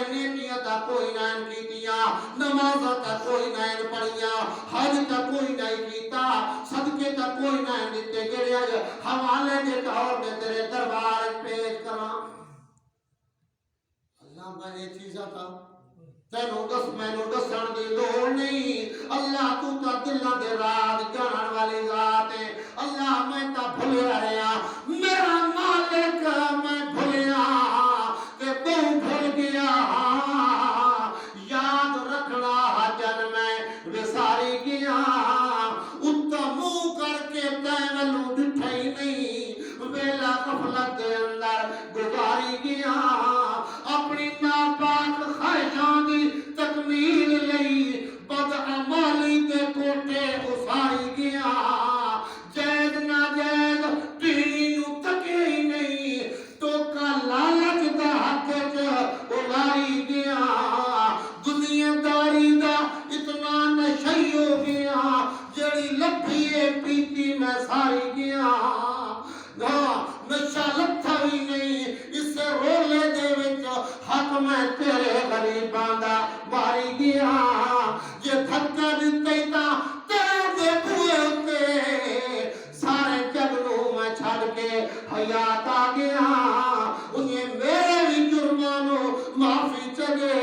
میں نیکیاں تا کوئی نہ کیتیاں نمازاں تا کوئی نہ پڑھیاں حج تا کوئی نہ کیتا صدقے تا کوئی نہ دتے جڑے اج حوالے دے طور تے تیرے دربار پیش کراں اللہ میں یہ چیزاں تا تینوں دس مینوں دسن دی لوڑ نہیں اللہ تو تا دلاں دے راز جانن والی ذات ہے اللہ میں تا بھلیا رہیا میرا مالک میں بھلیا تے تو بھول گیا یاد رکھنا جن میں وساری گیا اتا منہ کر کے تینوں ڈٹھا ہی نہیں ویلا غفلت دے اندر گزاری گیا اپنی ناپاک خواہشاں دی تکمیل لئی بد عمالی دے کوٹے اساری گیا جائز ناجائز پیری نو تکے ہی نہیں تو کا لالچ دا حق چ اڑائی گیا دنیا داری دا اتنا نشئی ہو گیا جڑی لبھیے پیتی میں ساری گیا نشہ لتھا ہی نہیں اس رولے دے وچ حق میں تیرے غریباں دا ماری گیا یہ دھکا دتے تا تیرے دے بوئے تے سارے جگ نوں میں چھڈ کے حیات آ گیا انہیں میرے بھی جرماں نوں معافی چلے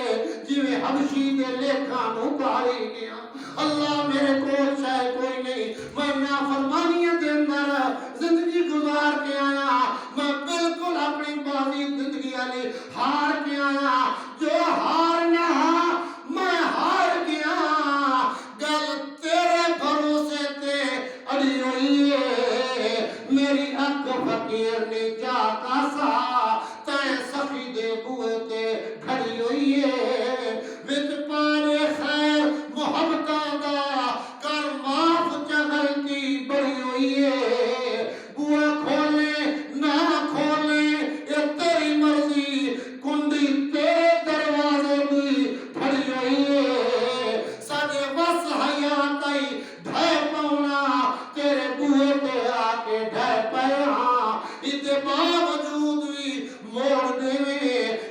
جویں حبشی دے لیکھاں نوں پاری گیا اللہ میرے کول شے کوئی نہیں میں نافرمانیاں دے اندر زندگی گزار کے آیا میں بالکل اپنی بازی زندگی والی ہار کے آیا جو ہارنا میں ہار گیا گل تیرے بھروسے تے اڑی ہوئی ہے میری اکھ فقیر نے جا کاسا تے سخی دے بوئے تے کھڑی ہوئی ہے وچ پانے خیر محبتاں دا کر معاف چغلتی بڑی ہوئی ہے بوئے کھولے نہ کھولے یہ تیری مرضی کنڈی تیرے دروازے بھی پھڑی ہوئی ہے ساڑے بس حیات آئی ڈھے پاؤنا تیرے بوئے تے آ کے ڈھے پایا ادھے باوجود بھی موڑ دے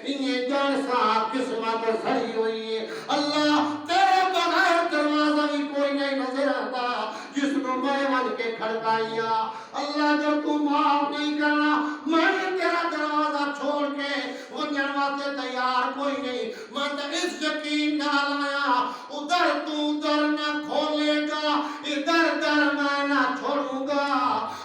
انہیں جان سا قسمت سڑی ہوئی ہے اللہ تیرے بغیر دروازہ بھی کوئی نہیں نظر آتا جس کو میں ون کے کھڑکائیا اللہ جب تو معاف نہیں کرنا میں تیرا دروازہ چھوڑ کے ونجن واسطے تیار کوئی نہیں میں تو اس یقین نہ لایا ادھر تو در نہ کھولے گا ادھر در میں نہ چھوڑوں گا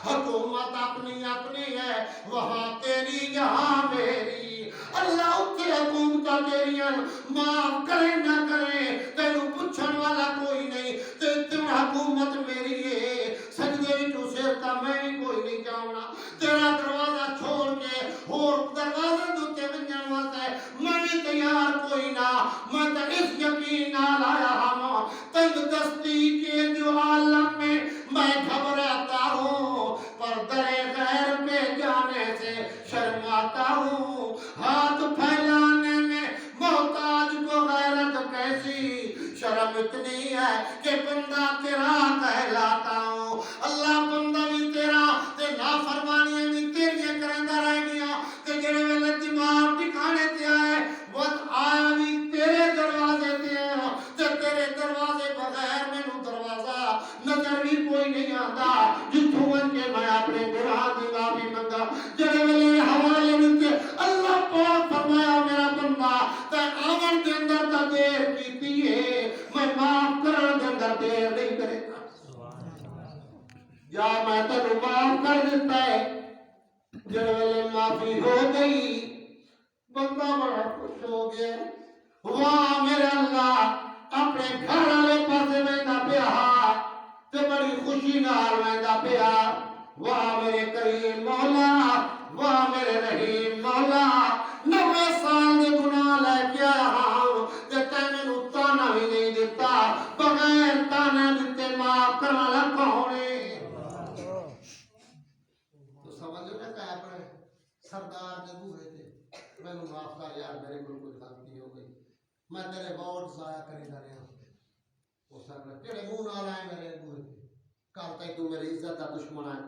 حکومت اپنی اپنی ہے وہاں تیری یہاں میری اللہ اتنے حکومتہ تیریاں معاف کرے نہ کرے تینوں پوچھن والا کوئی نہیں تیری حکومت میری ہے سجدے بھی تو سیرتا میں بھی کوئی نہیں چاہنا تیرا دروازہ چھوڑ کے اور دروازہ دوتے بنجن واسطے میں بھی تیار کوئی نہ میں تو اس یقین نہ لایا ہم تنگ دستی کے جو عالم میں گھبراتا ہوں پر در غیر پہ جانے سے شرماتا ہوں ہاتھ پھیلانے میں محتاج کو غیرت کیسی شرم اتنی ہے کہ بندہ تیرا کہلاتا ہوں اللہ بندہ بھی تیرا تے نافرمانیاں بھی تیریاں کرندہ رہ گیا تے جڑے ویلے دماغ ٹھکانے تے آئے وقت آیا بھی تیرے دروازے تے آیا تے تیرے دروازے بغیر مینوں دروازہ نظر بھی کوئی نہیں آتا جتھوں من کے میں اپنے گناہ دی معافی منگا جڑے ویلے حوالے دیتے اللہ پاک فرمایا میرا بندہ تے آمن دے اندر تا دیر کیتی ہے میں معاف کرن دے اندر دیر نہیں کرے گا یا میں تینوں معاف کر دیتا ہے جڑے ویلے معافی ہو گئی بندہ بڑا خوش ہو گیا واہ میرے اللہ اپنے گھر والے پاسے ویندا پیا تے بڑی خوشی نال ویندا پیا واہ میرے کریم مولا واہ میرے رحیم مولا 90 سال دے گناہ لے کے آیا تے تے مینوں تانا بھی نہیں دتا بغیر تانے دتے معاف کرن والا کون ہے تو سمجھو نا کہ اپنے سردار دے بوئے تے مینوں معاف کر یار میرے کول کوئی غلطی ہو گئی میں تیرے ووٹ ضائع کریندا رہیا اس نے تیرے منہ نال آئے میرے بوئے تے کل تک تو میری عزت دا دشمن ہے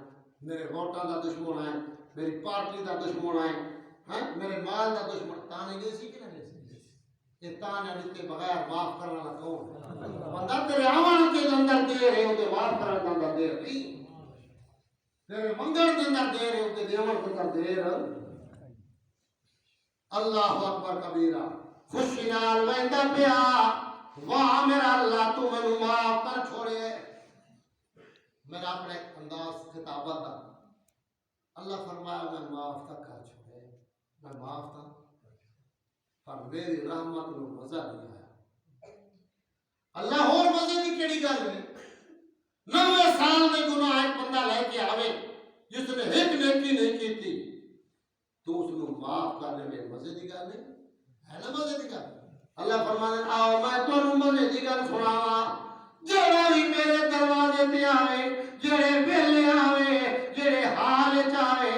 میرے ووٹاں دا دشمن ہے میری پارٹی دا دشمن ہے میرے مال دا دشمن تانے گئی سی کہ نہ گئی سی یہ تانے دیتے بغیر معاف کرنے والا کون؟ بندہ تیرے آوان کے اندر دیر ہے اسے معاف کرنے کے اندر دیر نہیں، تیرے منگل کے اندر دیر ہے اسے دیور کے اندر دیر ہے۔ اللہ اکبر کبیرہ، خوشی نال ویندا پیا، واہ میرا اللہ تو مینوں معاف کر چھوڑے۔ میرا اپنے انداز خطابت دا اللہ فرمایا میں معاف تک کر چھوڑے، میں معاف تھا پر میری رحمت نو مزہ نہیں آیا۔ اللہ اور مزے دی کیڑی گل ہے؟ 90 سال دے گناہ ایک بندہ لے کے آوے جس نے ایک نیکی نہیں کی تھی تو اس کو معاف کرنے میں مزے دی گل ہے نا؟ مزے دی گل اللہ فرمانے آؤ میں تانوں مزے دی گل سناواں، جڑا بھی میرے دروازے تے آوے، جڑے ویلے آوے، جڑے حال وچ آوے،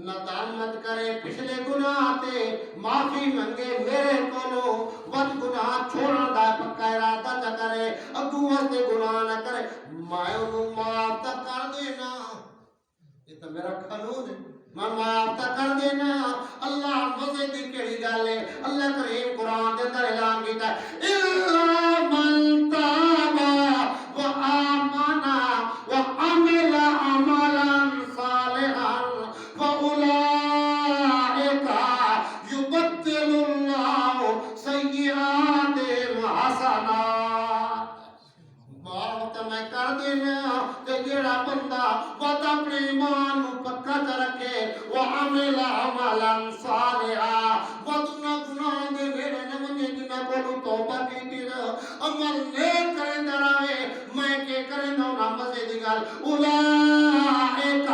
ندامت کرے پچھلے گناہ تے معافی منگے میرے کولوں، ود گناہ چھوڑن دا پکا ارادہ چا کرے، اگوں واسطے گناہ نہ کرے، میں انہوں معاف تا کر دینا۔ یہ تو میرا قانون ہے، میں معاف تا کر دینا۔ اللہ مزے دی کیڑی گل ہے؟ اللہ کریم قرآن دے اندر اعلان کیتا ہے الا من تاب وآمن وعمل عملا صالحا فأولئک یبدل اللہ سیئاتہم حسنات۔ معاف تو میں کر دینا کہ جیڑا بندہ وعد اپنے ایمان نو پکا چ رکھے، وعمل عملا صالحا، وعدنا گناہ دے نیڑے نہ منجے جنہ کولو توبہ کیتی عمل نیک کریندا رہے، میں کہ کریندا نہ مزے دی گل اولئک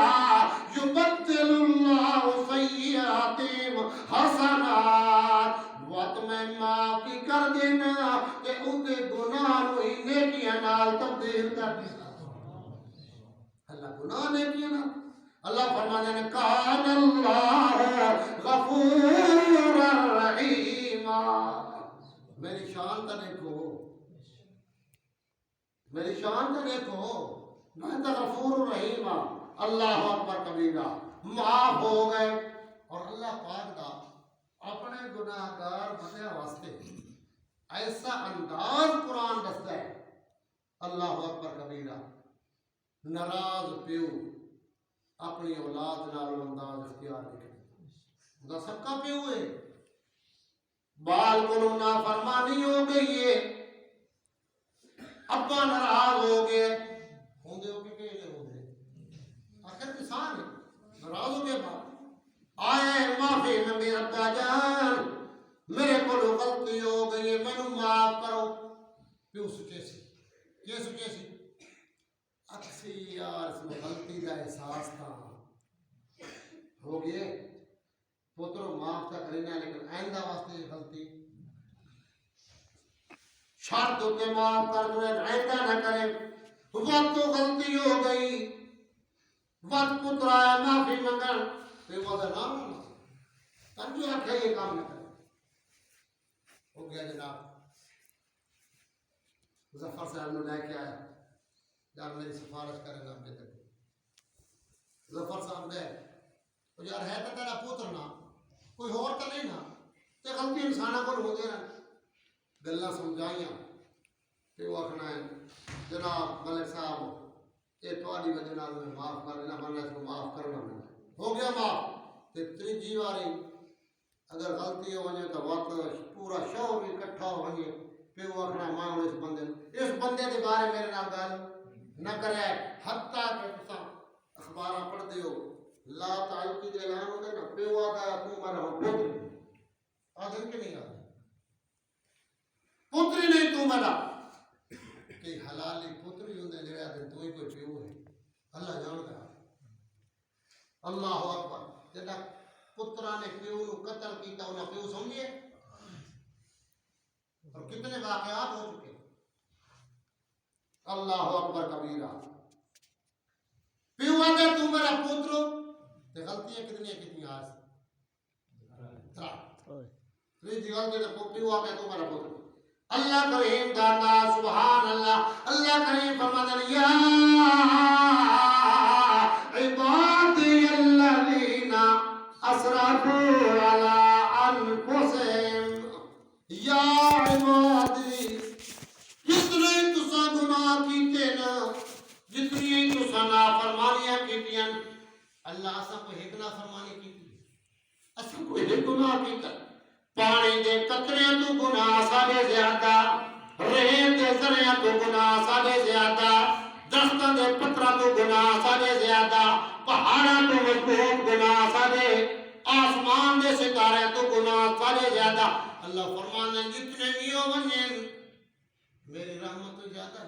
یبدل اللہ سیئاتہم حسنات، وعد میں معافی کر دینا کہ اودے گناہ نو ہی نیکیاں نال تبدیل کر دینا۔ اللہ گناہ نیکیاں نال، اللہ فرمانے نے کان اللہ غفور الرحیم۔ میری شان تا دیکھو، میری شان تا دیکھو، میں تا غفور الرحیم۔ اللہ اکبر کبیرہ، معاف ہو گئے اور اللہ پاک دا اپنے گناہگار بندے واسطے ایسا انداز قرآن دستا ہے۔ اللہ اکبر کبیرہ، ناراض پیو اپنی اولاد نال انداز اختیار نہیں کرتا، دا سکا پیو ہے، بال کو نافرمانی ہو گئی ہے، ابا ناراض ہو گئے، ہوندے ہو کے کہے ہوندے آخر انسان ہے، ناراض ہو گئے باپ آئے معافی منگے، ابا جان میرے کو غلطی ہو گئی ہے مینوں معاف کرو۔ پیو سچے سی، یہ سچے سی اکسی یار اس میں غلطی کا احساس تھا ہو گئے پترو معاف تا کرینا، لیکن آئندہ واسطے یہ غلطی شرط ہوتے معاف کر دو، آئندہ نہ کرے۔ وقت تو غلطی ہو گئی، وقت پتر آیا معافی منگن، پھر وعدہ نہ ہونا تنجو رکھے یہ کام نہ کرے۔ ہو گیا جناب، ظفر صاحب نے لے کے آیا، یار میری سفارش کرے نا بے تک۔ ظفر صاحب گئے، یار ہے تو تیرا پوتر نا، کوئی اور تو نہیں نا، تے غلطی انسانہ کو ہو دے رہا۔ گلہ سمجھائیاں کہ وہ آکھنا ہے جناب ملک صاحب یہ تواڈی وجہ نال میں معاف کر لینا، ورنہ اس کو معاف کرنا میں ہو گیا معاف۔ تے تیجی واری اگر غلطی ہو وجے تو وقت پورا شعور بھی اکٹھا ہو وجے، پھر وہ آکھنا میں اس بندے کے بارے میرے نال گل نہ کرے، حتیٰ کہ تساں اخباراں پڑھدے ہو لا تعلقی دے اعلان ہوندے نا، پیو آتا تو میرا پتر آدھے کہ نہیں آدھے پتری نہیں تو میرا، کہ حلالی پتری ہوندے جڑے آدھے تو ہی کوئی پیو ہے، اللہ جانتا ہے۔ اللہ اکبر، جڑا پترا نے پیو نو قتل کیتا انہاں پیو سمجھے، اور کتنے واقعات ہو چکے۔ اللہ اکبر کبیرہ، پیو آدھے تو میرا پتر، تے غلطیاں کتنی آج تیجی غلطی نے پیو آدھے تو میرا پتر۔ اللہ کریم دانا سبحان اللہ، اللہ کریم فرماتا ہے یا عبادی الذین اسرفوا علی انفسہم یا گناہ کیتا پانی دے قطرے تو گناہ ساڈے زیادہ ریت دے ذریعہ تو گناہ ساڈے زیادہ درختاں دے پتراں تو گناہ ساڈے زیادہ پہاڑاں تو مضبوط گناہ ساڈے آسمان دے ستارے تو گناہ ساڈے زیادہ اللہ فرمانے جتنے بھی ہو ونجن میری رحمت تو زیادہ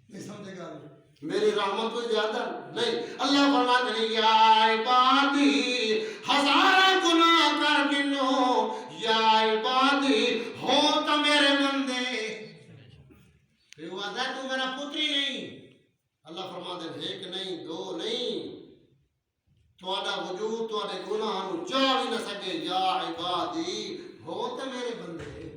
نہیں سمجھے گا میری رحمت تو زیادہ نہیں اللہ فرماتے ہیں یا عبادی ہزار گناہ کر گنو یا عبادی ہو تو میرے بندے پھر وعدہ تو میرا پتری نہیں اللہ فرماتے ہیں ایک نہیں دو نہیں تھوڑا وجود تھوڑے گناہ نو چاہ بھی نہ سکے یا عبادی ہو تو میرے بندے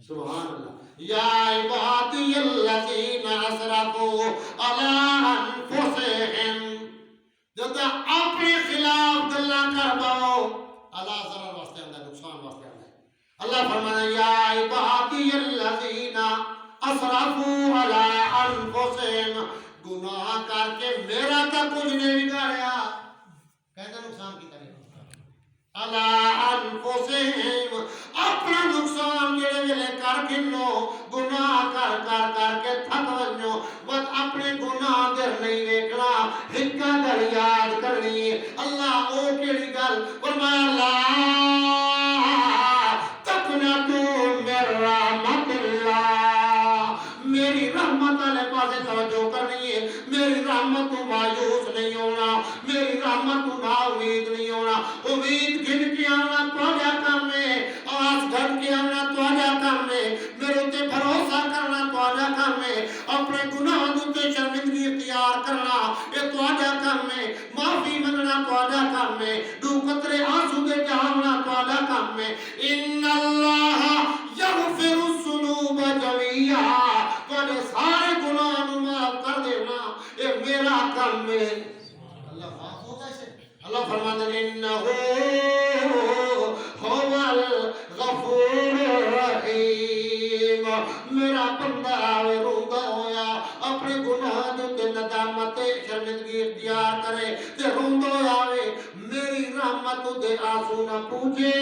سبحان اللہ یا عبادی الذین اسرفوا علی انفسہم جب اپنے خلاف گلا کر باؤ اللہ ضرر واسطے آندہ نقصان واسطے آندہ اللہ فرمانا یا عبادی الذین اسرفوا علی انفسہم گناہ کر کے میرا کا کچھ نہیں بگاڑیا کہتا نقصان کی طرح علی انفسہم اپنا نقصان جڑے ویلے کر گنو گناہ کر کے تھک ونجو بس اپنے گناہ در نہیں دیکھنا ہکا گل یاد کرنی اللہ او کیڑی گل فرمایا لا تقنطوا من رحمت اللہ میری رحمت والے پاسے توجہ کرنی ہے میری رحمت تو مایوس نہیں ہونا میری رحمت تو نا امید نہیں ہونا امید گن کے آنا تواڈا کام ہے آس گھٹ کے آنا تواڈا کام ہے میرے تے بھروسہ کرنا تواڈا کام ہے اپنے گناہ تے شرمندگی اختیار کرنا یہ تواڈا کام ہے معافی منگنا تواڈا کام ہے دو قطرے آنسو دے جہانا تواڈا کام ہے ان اللہ یغفر الذنوب جميعا تواڈے سارے گناہ نو معاف کر دینا یہ میرا کام ہے اللہ معاف ہوتا ہے اللہ فرماتے ہیں انہو هو الغفور الرحیم میرا بندہ آوے روندا ہویا اپنے گناہ دے ندامت شرمندگی اختیار کرے تے روندا آوے میری رحمت دے آنسو نہ پوچھے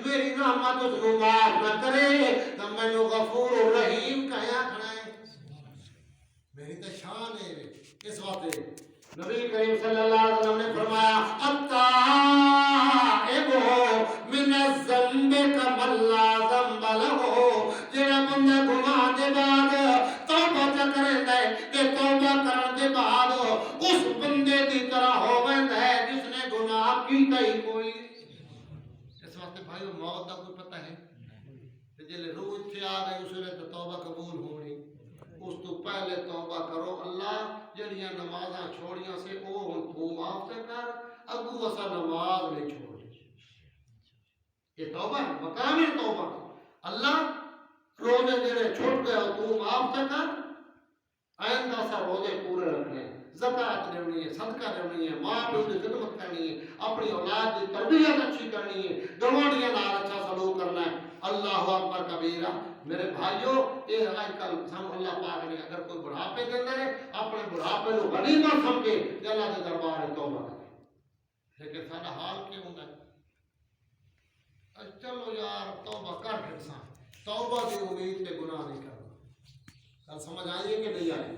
میری رحمت اس کو معاف نہ کرے تو مینوں غفور الرحیم کہیا کھڑا ہے میری تو شان ہے اس واسطے نبی کریم صلی اللہ علیہ وسلم نے فرمایا التائب من الذنب کمن لا ذنب له جڑا بندہ گناہ دے بعد توبہ کردا ہے تے توبہ کرن دے بعد اس بندے دی طرح ہووندا ہے جس نے گناہ کیتا ہی کوئی اس واسطے بھائیو موت دا کوئی پتہ ہے تے جے روح تے آ گئی اس ویلے تے توبہ قبول ہونی اس تو پہلے توبہ کرو اللہ جڑیاں نمازاں چھوڑیاں سے او ہن تو معاف تے کر اگو اسا نماز نہیں چھوڑی یہ توبہ ہے مقامی توبہ اللہ روزے جڑے چھوٹ گئے تو معاف تے کر آئندہ سا روزے پورے رکھنے زکات دینی ہے صدقہ دینی ہے ماں پیو کی خدمت کرنی ہے اپنی اولاد کی تربیت اچھی کرنی ہے گوانڈیاں نال اچھا سلوک کرنا ہے اللہ اکبر کبیرہ میرے بھائیو یہ آج کل سم اللہ پاک نے اگر کوئی بڑھاپے کے اندر ہے اپنے بڑھاپے کو غنیمت سمجھے کہ اللہ کے دربار میں توبہ کرے لیکن سارا حال کیا ہوتا ہے چلو یار توبہ کر انسان توبہ کی امید پہ گناہ نہیں کرنا کل سمجھ آئیے کہ نہیں آئیے